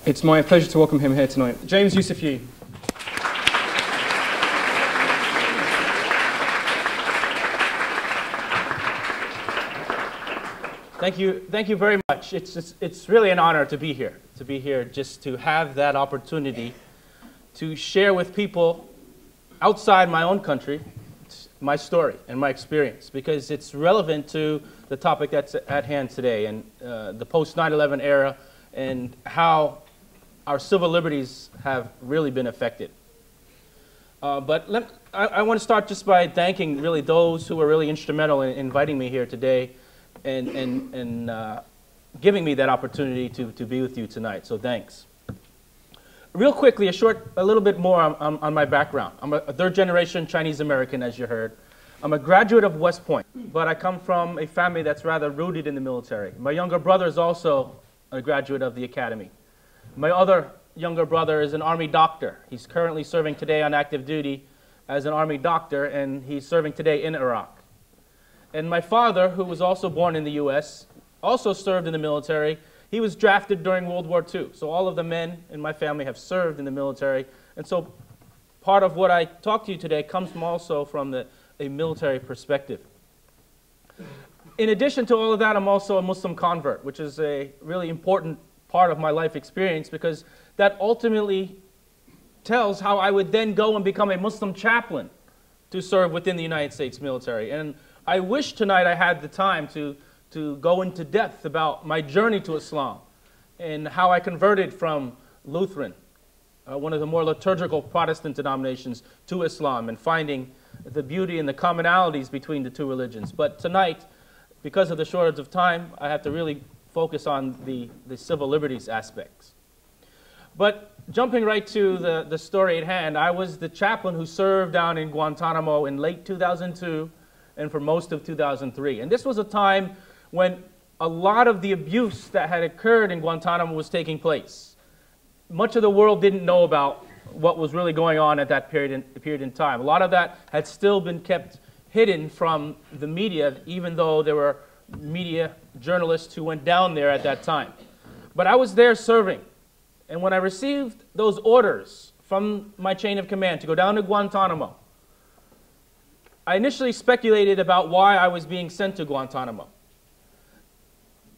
It's my pleasure to welcome him here tonight. James Yusuf Yee. Thank you very much. It's really an honor to be here just to have that opportunity to share with people outside my own country my story and my experience, because it's relevant to the topic that's at hand today and the post 9/11 era and how our civil liberties have really been affected. But I want to start just by thanking really those who were really instrumental in inviting me here today and giving me that opportunity to be with you tonight. So thanks. Real quickly, a little bit more on my background. I'm a third-generation Chinese American, as you heard. I'm a graduate of West Point, but I come from a family that's rather rooted in the military. My younger brother is also a graduate of the academy. My other younger brother is an Army doctor. He's currently serving today on active duty as an Army doctor, and he's serving today in Iraq. And my father, who was also born in the U.S., also served in the military. He was drafted during World War II. So all of the men in my family have served in the military. And so part of what I talk to you today comes also from a military perspective. In addition to all of that, I'm also a Muslim convert, which is a really important part of my life experience, because that ultimately tells how I would then go and become a Muslim chaplain to serve within the United States military. And I wish tonight I had the time to go into depth about my journey to Islam and how I converted from Lutheran, one of the more liturgical Protestant denominations, to Islam, and finding the beauty and the commonalities between the two religions. But tonight, because of the shortage of time, I have to really focus on the civil liberties aspects. But jumping right to the story at hand, I was the chaplain who served down in Guantanamo in late 2002 and for most of 2003. And this was a time when a lot of the abuse that had occurred in Guantanamo was taking place. Much of the world didn't know about what was really going on at that period in time. A lot of that had still been kept hidden from the media, even though there were media journalists who went down there at that time. But I was there serving. And when I received those orders from my chain of command to go down to Guantanamo, I initially speculated about why I was being sent to Guantanamo.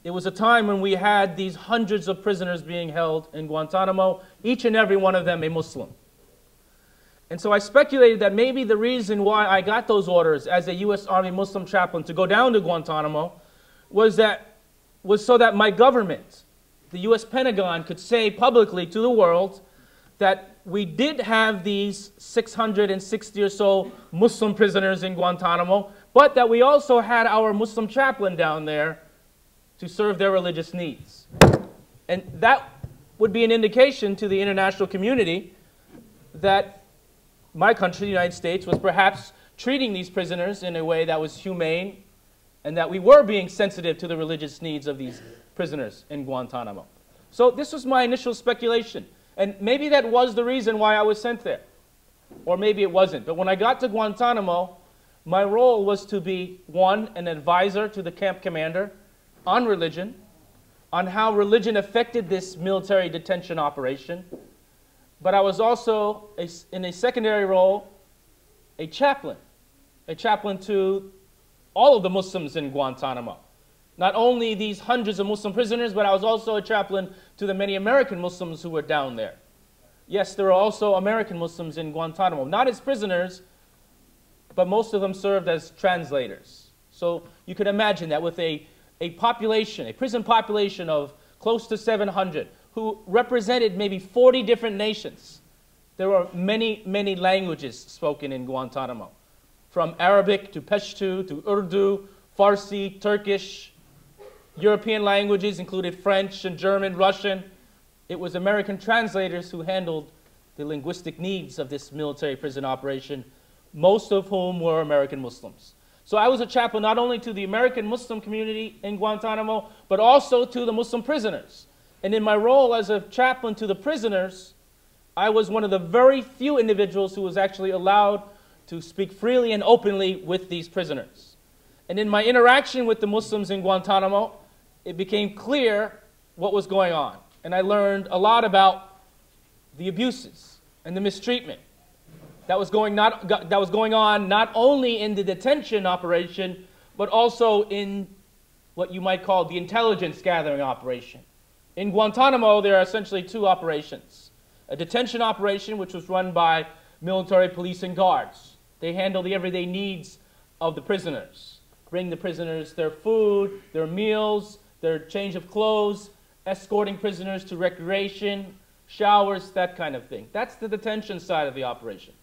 It was a time when we had these hundreds of prisoners being held in Guantanamo, each and every one of them a Muslim. And so I speculated that maybe the reason why I got those orders as a U.S. Army Muslim chaplain to go down to Guantanamo was so that my government, the U.S. Pentagon, could say publicly to the world that we did have these 660 or so Muslim prisoners in Guantanamo, but that we also had our Muslim chaplain down there to serve their religious needs. And that would be an indication to the international community that my country, the United States, was perhaps treating these prisoners in a way that was humane, and that we were being sensitive to the religious needs of these prisoners in Guantanamo. So this was my initial speculation. And maybe that was the reason why I was sent there. Or maybe it wasn't. But when I got to Guantanamo, my role was to be, one, an advisor to the camp commander on religion, on how religion affected this military detention operation. But I was also, in a secondary role, a chaplain to all of the Muslims in Guantanamo. Not only these hundreds of Muslim prisoners, but I was also a chaplain to the many American Muslims who were down there. Yes, there are also American Muslims in Guantanamo, not as prisoners, but most of them served as translators. So you could imagine that with a prison population of close to 700, who represented maybe 40 different nations. There were many, many languages spoken in Guantanamo, from Arabic to Pashto to Urdu, Farsi, Turkish. European languages included French and German, Russian. It was American translators who handled the linguistic needs of this military prison operation, most of whom were American Muslims. So I was a chaplain not only to the American Muslim community in Guantanamo, but also to the Muslim prisoners. And in my role as a chaplain to the prisoners, I was one of the very few individuals who was actually allowed to speak freely and openly with these prisoners. And in my interaction with the Muslims in Guantanamo, it became clear what was going on. and I learned a lot about the abuses and the mistreatment that was going on not only in the detention operation, but also in what you might call the intelligence gathering operation. In Guantanamo, there are essentially two operations. A detention operation, which was run by military, police, and guards. They handle the everyday needs of the prisoners. Bring the prisoners their food, their meals, their change of clothes, escorting prisoners to recreation, showers, that kind of thing. That's the detention side of the operation.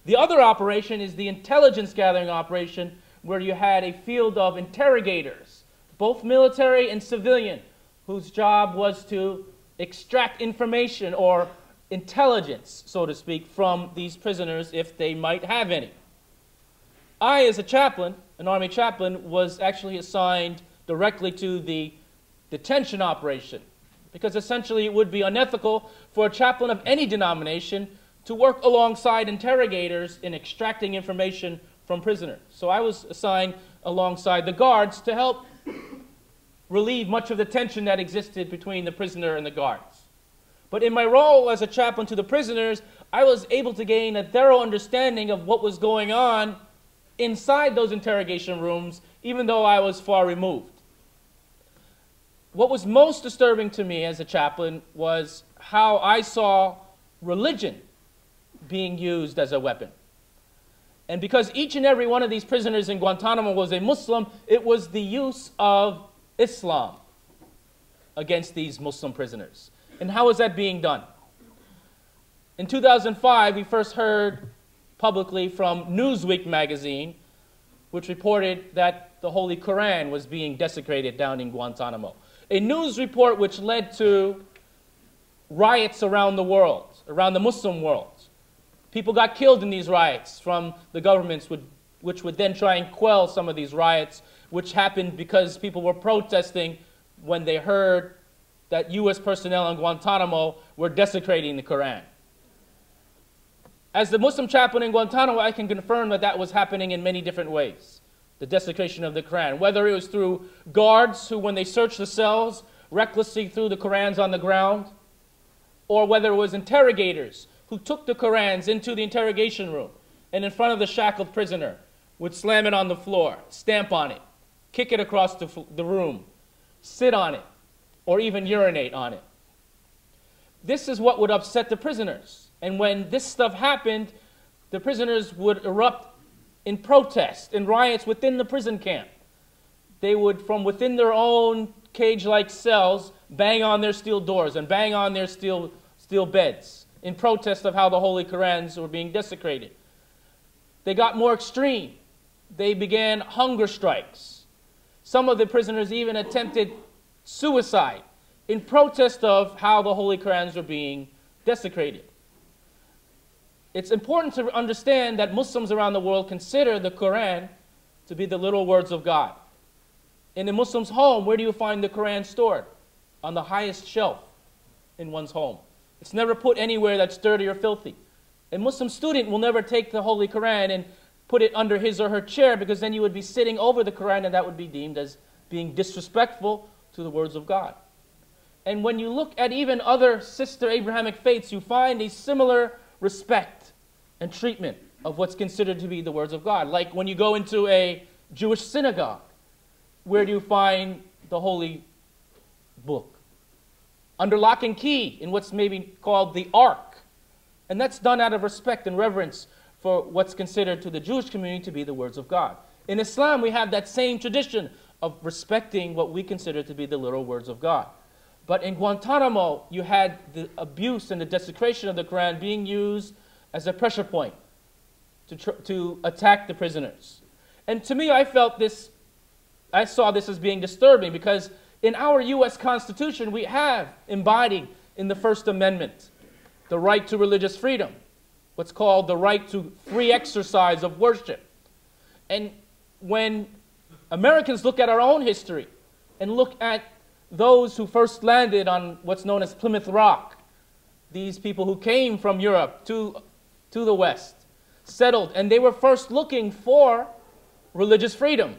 The other operation is the intelligence gathering operation, where you had a field of interrogators, both military and civilian, whose job was to extract information or intelligence, so to speak, from these prisoners if they might have any. I, as a chaplain, an Army chaplain, was actually assigned directly to the detention operation, because essentially it would be unethical for a chaplain of any denomination to work alongside interrogators in extracting information from prisoners. So I was assigned alongside the guards to help relieve much of the tension that existed between the prisoner and the guards. But in my role as a chaplain to the prisoners, I was able to gain a thorough understanding of what was going on inside those interrogation rooms, even though I was far removed. What was most disturbing to me as a chaplain was how I saw religion being used as a weapon. And because each and every one of these prisoners in Guantanamo was a Muslim, it was the use of Islam against these Muslim prisoners. And how is that being done? In 2005, we first heard publicly from Newsweek magazine, which reported that the Holy Quran was being desecrated down in Guantanamo. A news report which led to riots around the world, around the Muslim world. People got killed in these riots from the governments, which would then try and quell some of these riots, which happened because people were protesting when they heard that U.S. personnel in Guantanamo were desecrating the Quran. As the Muslim chaplain in Guantanamo, I can confirm that that was happening in many different ways, the desecration of the Quran, whether it was through guards who, when they searched the cells, recklessly threw the Qurans on the ground, or whether it was interrogators who took the Qurans into the interrogation room and in front of the shackled prisoner would slam it on the floor, stamp on it, kick it across the room, sit on it, or even urinate on it. This is what would upset the prisoners. And when this stuff happened, the prisoners would erupt in protest, in riots within the prison camp. They would, from within their own cage-like cells, bang on their steel doors and bang on their steel beds in protest of how the Holy Qurans were being desecrated. They got more extreme. They began hunger strikes. Some of the prisoners even attempted suicide in protest of how the Holy Qurans were being desecrated. It's important to understand that Muslims around the world consider the Quran to be the little words of God. In a Muslim's home, where do you find the Quran stored? On the highest shelf in one's home. It's never put anywhere that's dirty or filthy. A Muslim student will never take the Holy Quran and put it under his or her chair, because then you would be sitting over the Quran, and that would be deemed as being disrespectful to the words of God. And when you look at even other sister Abrahamic faiths, you find a similar respect and treatment of what's considered to be the words of God. Like when you go into a Jewish synagogue, where do you find the holy book? Under lock and key in what's maybe called the Ark. And that's done out of respect and reverence for what's considered to the Jewish community to be the words of God. In Islam, we have that same tradition of respecting what we consider to be the literal words of God. But in Guantanamo, you had the abuse and the desecration of the Quran being used as a pressure point to attack the prisoners. And to me, I saw this as being disturbing, because in our U.S. Constitution, we have embodied in the First Amendment the right to religious freedom, what's called the right to free exercise of worship. And when Americans look at our own history and look at those who first landed on what's known as Plymouth Rock, these people who came from Europe to the West, settled, and they were first looking for religious freedom.